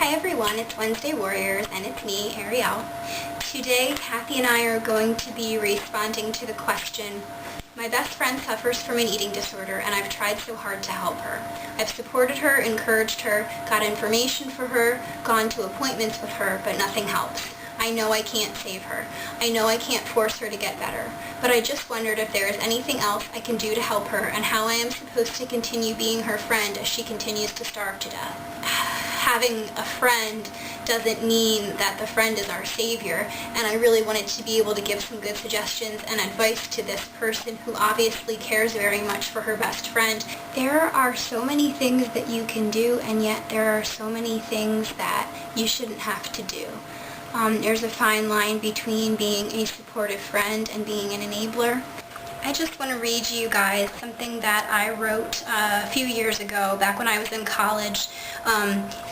Hi everyone, it's Wednesday Warriors and it's me, Arielle. Today, Kathy and I are going to be responding to the question, my best friend suffers from an eating disorder and I've tried so hard to help her. I've supported her, encouraged her, got information for her, gone to appointments with her, but nothing helps. I know I can't save her. I know I can't force her to get better, but I just wondered if there is anything else I can do to help her and how I am supposed to continue being her friend as she continues to starve to death. Having a friend doesn't mean that the friend is our savior, and I really wanted to be able to give some good suggestions and advice to this person who obviously cares very much for her best friend. There are so many things that you can do, and yet there are so many things that you shouldn't have to do. There's a fine line between being a supportive friend and being an enabler. I just want to read you guys something that I wrote a few years ago, back when I was in college.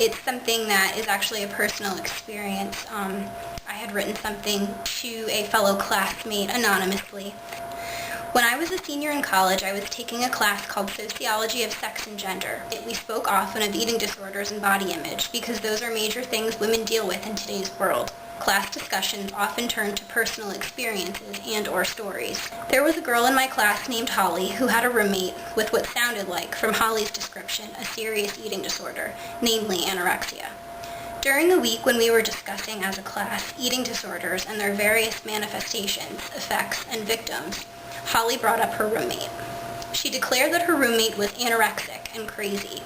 It's something that is actually a personal experience. I had written something to a fellow classmate anonymously. When I was a senior in college, I was taking a class called Sociology of Sex and Gender. We spoke often of eating disorders and body image because those are major things women deal with in today's world. Class discussions often turned to personal experiences and/or stories. There was a girl in my class named Holly who had a roommate with what sounded like, from Holly's description, a serious eating disorder, namely anorexia. During the week when we were discussing as a class eating disorders and their various manifestations, effects, and victims, Holly brought up her roommate. She declared that her roommate was anorexic and crazy.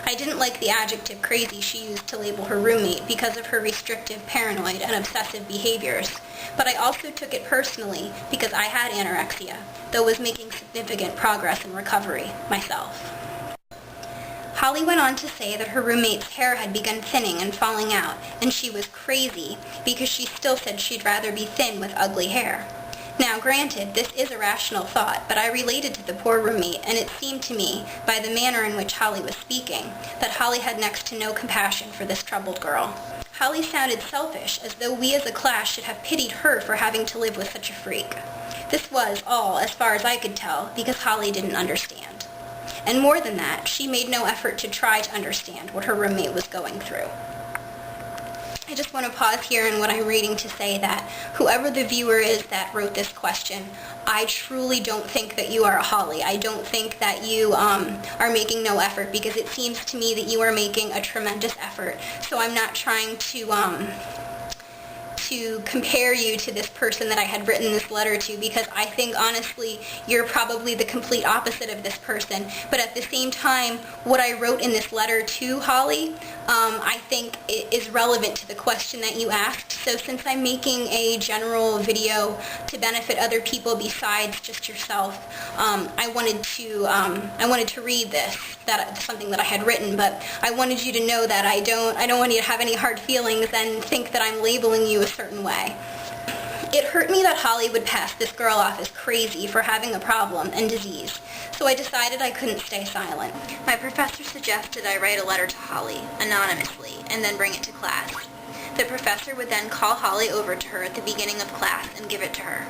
I didn't like the adjective crazy she used to label her roommate because of her restrictive, paranoid, and obsessive behaviors, but I also took it personally because I had anorexia, though was making significant progress in recovery myself. Holly went on to say that her roommate's hair had begun thinning and falling out, and she was crazy because she still said she'd rather be thin with ugly hair. Now, granted, this is a rational thought, but I related to the poor roommate, and it seemed to me, by the manner in which Holly was speaking, that Holly had next to no compassion for this troubled girl. Holly sounded selfish, as though we as a class should have pitied her for having to live with such a freak. This was all, as far as I could tell, because Holly didn't understand. And more than that, she made no effort to try to understand what her roommate was going through. I just want to pause here in what I'm reading to say that whoever the viewer is that wrote this question, I truly don't think that you are a Holly. I don't think that you are making no effort, because it seems to me that you are making a tremendous effort. So I'm not trying to compare you to this person that I had written this letter to, because I think honestly you're probably the complete opposite of this person. But at the same time, what I wrote in this letter to Holly, I think it is relevant to the question that you asked. So since I'm making a general video to benefit other people besides just yourself, I wanted to read this. That's something that I had written, but I wanted you to know that I don't want you to have any hard feelings and think that I'm labeling you a certain way. It hurt me that Holly would pass this girl off as crazy for having a problem and disease, so I decided I couldn't stay silent. My professor suggested I write a letter to Holly, anonymously, and then bring it to class. The professor would then call Holly over to her at the beginning of class and give it to her.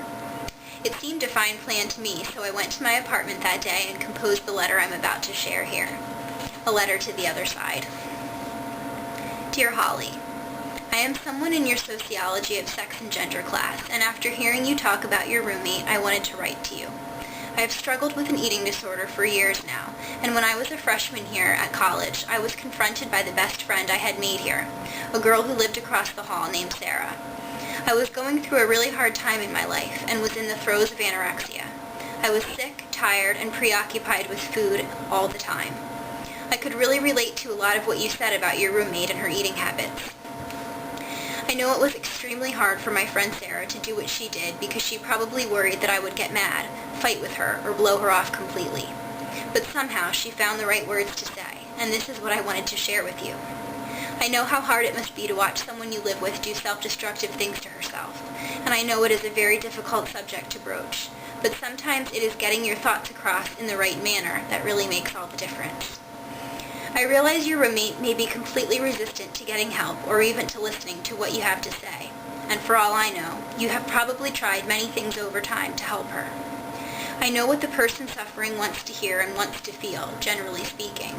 It seemed a fine plan to me, so I went to my apartment that day and composed the letter I'm about to share here. A letter to the other side. Dear Holly, I am someone in your Sociology of Sex and Gender class, and after hearing you talk about your roommate, I wanted to write to you. I have struggled with an eating disorder for years now, and when I was a freshman here at college, I was confronted by the best friend I had made here, a girl who lived across the hall named Sarah. I was going through a really hard time in my life and was in the throes of anorexia. I was sick, tired, and preoccupied with food all the time. I could really relate to a lot of what you said about your roommate and her eating habits. I know it was extremely hard for my friend Sarah to do what she did because she probably worried that I would get mad, fight with her, or blow her off completely. But somehow she found the right words to say, and this is what I wanted to share with you. I know how hard it must be to watch someone you live with do self-destructive things to herself, and I know it is a very difficult subject to broach, but sometimes it is getting your thoughts across in the right manner that really makes all the difference. I realize your roommate may be completely resistant to getting help or even to listening to what you have to say, and for all I know, you have probably tried many things over time to help her. I I know what the person suffering wants to hear and wants to feel, generally speaking.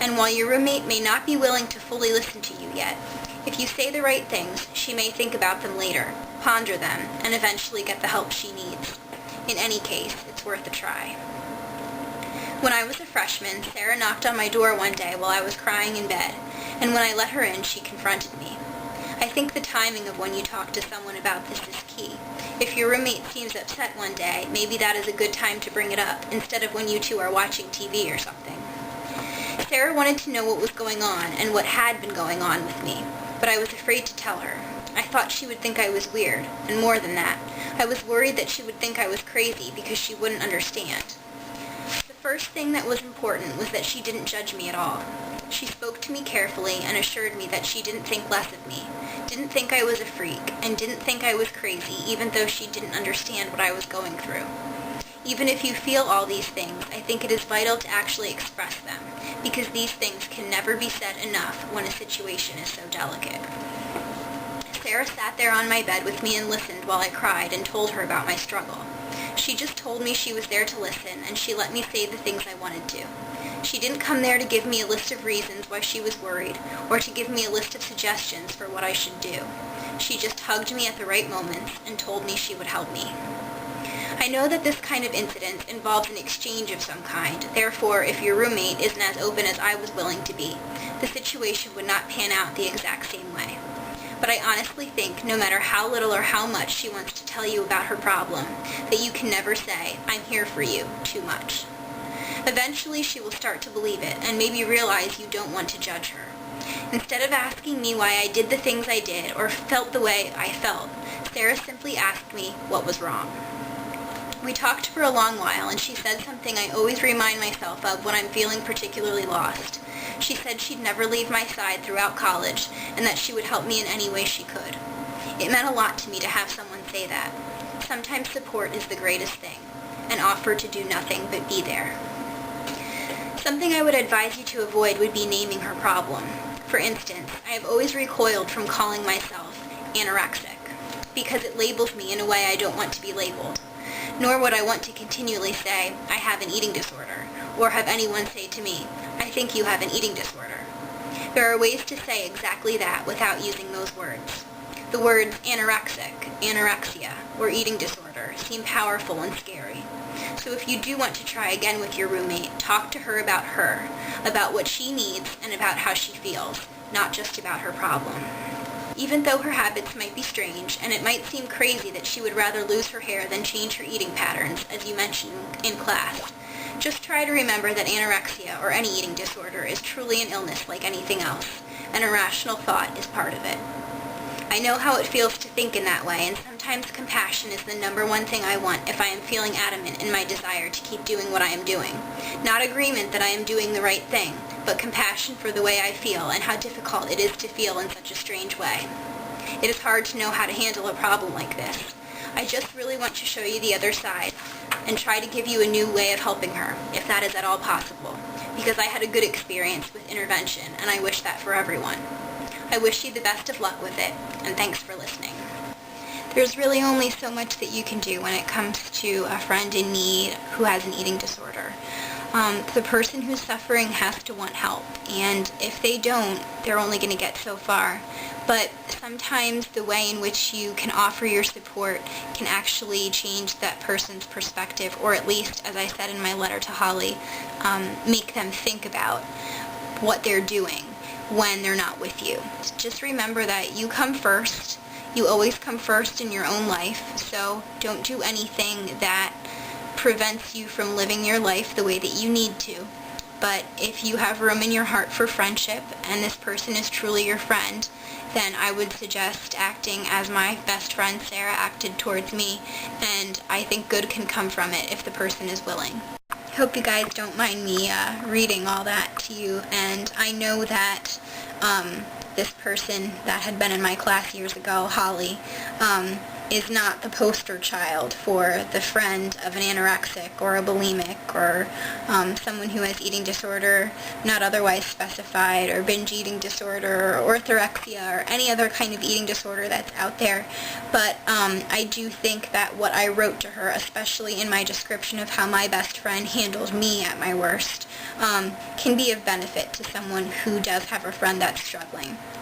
And while your roommate may not be willing to fully listen to you yet, if you say the right things, she may think about them later, ponder them, and eventually get the help she needs. In any case, it's worth a try. When I was a freshman, Sarah knocked on my door one day while I was crying in bed, and when I let her in, she confronted me. I think the timing of when you talk to someone about this is key. If your roommate seems upset one day, maybe that is a good time to bring it up, instead of when you two are watching TV or something. Sarah wanted to know what was going on and what had been going on with me, but I was afraid to tell her. I thought she would think I was weird, and more than that, I was worried that she would think I was crazy because she wouldn't understand. The first thing that was important was that she didn't judge me at all. She spoke to me carefully and assured me that she didn't think less of me, didn't think I was a freak, and didn't think I was crazy, even though she didn't understand what I was going through. Even if you feel all these things, I think it is vital to actually express them, because these things can never be said enough when a situation is so delicate. Sarah sat there on my bed with me and listened while I cried and told her about my struggle. She just told me she was there to listen, and she let me say the things I wanted to. She didn't come there to give me a list of reasons why she was worried, or to give me a list of suggestions for what I should do. She just hugged me at the right moments and told me she would help me. I know that this kind of incident involves an exchange of some kind. Therefore, if your roommate isn't as open as I was willing to be, the situation would not pan out the exact same way. But I honestly think no matter how little or how much she wants to tell you about her problem, that you can never say, "I'm here for you," too much. Eventually, she will start to believe it and maybe realize you don't want to judge her. Instead of asking me why I did the things I did or felt the way I felt, Sarah simply asked me what was wrong. We talked for a long while, and she said something I always remind myself of when I'm feeling particularly lost. She said she'd never leave my side throughout college, and that she would help me in any way she could. It meant a lot to me to have someone say that. Sometimes support is the greatest thing, an offer to do nothing but be there. Something I would advise you to avoid would be naming her problem. For instance, I have always recoiled from calling myself anorexic, because it labels me in a way I don't want to be labeled. Nor would I want to continually say, "I have an eating disorder," or have anyone say to me, "I think you have an eating disorder." There are ways to say exactly that without using those words. The words anorexic, anorexia, or eating disorder seem powerful and scary. So if you do want to try again with your roommate, talk to her, about what she needs, and about how she feels, not just about her problem. Even though her habits might be strange, and it might seem crazy that she would rather lose her hair than change her eating patterns, as you mentioned in class, just try to remember that anorexia or any eating disorder is truly an illness like anything else, and a rational thought is part of it. I know how it feels to think in that way, and sometimes compassion is the number one thing I want if I am feeling adamant in my desire to keep doing what I am doing. Not agreement that I am doing the right thing, but compassion for the way I feel and how difficult it is to feel in such a strange way. It is hard to know how to handle a problem like this. I just really want to show you the other side and try to give you a new way of helping her, if that is at all possible, because I had a good experience with intervention, and I wish that for everyone. I wish you the best of luck with it, and thanks for listening. There's really only so much that you can do when it comes to a friend in need who has an eating disorder. The person who's suffering has to want help, and if they don't, they're only going to get so far. But sometimes the way in which you can offer your support can actually change that person's perspective, or at least, as I said in my letter to Holly, make them think about what they're doing when they're not with you. Just remember that you come first. You always come first in your own life, so don't do anything that prevents you from living your life the way that you need to. But if you have room in your heart for friendship, and this person is truly your friend, then I would suggest acting as my best friend Sarah acted towards me, and I think good can come from it if the person is willing. Hope you guys don't mind me reading all that to you, and I know that this person that had been in my class years ago, Holly, is not the poster child for the friend of an anorexic or a bulimic or someone who has eating disorder not otherwise specified, or binge eating disorder or orthorexia or any other kind of eating disorder that's out there. But I do think that what I wrote to her, especially in my description of how my best friend handled me at my worst, can be of benefit to someone who does have a friend that's struggling.